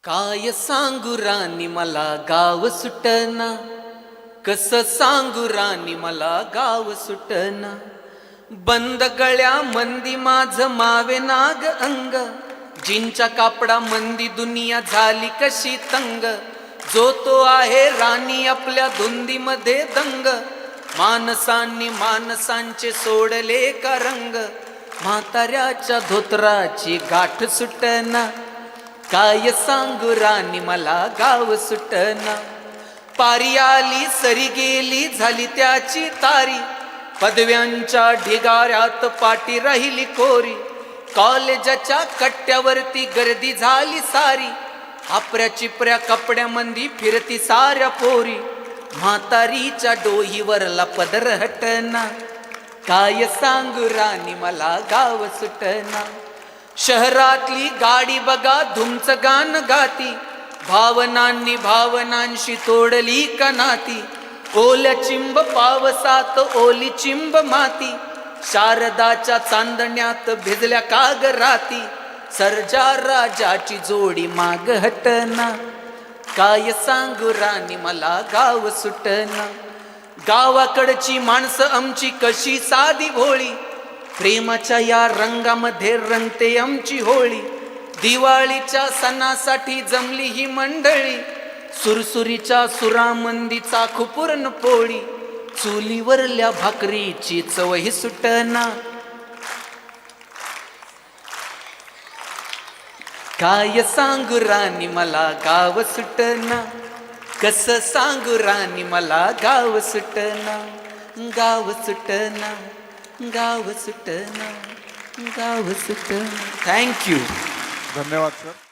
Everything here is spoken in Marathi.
काय सांगू राणी मला गाव सुटना, कस सांगू राणी मला गाव सुटना. बंद गळ्या मंदी माझ मावे नाग अंग, जिंच्या कापडा मंदी दुनिया झाली कशी तंग. जो तो आहे राणी आपल्या धुंदीमध्ये दंग, माणसांनी माणसांचे सोडले का रंग. म्हाताऱ्याच्या धोत्राची गाठ सुटना, काय सांगू राणी मला गाव सुटना. पारी आली सरी गेली झाली त्याची तारी, पदव्यांच्या ढिगाऱ्यात पाटी राहिली कोरी. कॉलेजाच्या कट्ट्यावरती गर्दी झाली सारी, आपऱ्या चिपऱ्या कपड्यामंदी फिरती साऱ्या पोरी. म्हातारीच्या डोहीवरला पदर हटना, काय सांगू राणी मला गाव सुटना. शहरातली गाडी बघा धुमच गान गाती, भावनांनी भावनांशी तोडली का नाती. ओल्या चिंब पावसात ओली चिंब माती, शारदाच्या चांदण्यात भिजल्या काग राती. सर्जा राजाची जोडी माग हटना, काय सांगू राणी मला गाव सुटना. गावाकडची माणसं आमची कशी साधी भोळी, प्रेमाच्या या रंगामध्ये रंगते आमची होळी. दिवाळीच्या सणासाठी जमली ही मंडळी, सुरसुरीच्या सुरामंदी चाखू पूर्ण पोळी. चुलीवरल्या भाकरीची चवही सुटना, काय सांगू राणी मला गाव सुटना. कस सांगू राणी मला गाव सुटना. गाव सुटना, गाव सुटना, गाव सुटना. थँक्यू. धन्यवाद सर.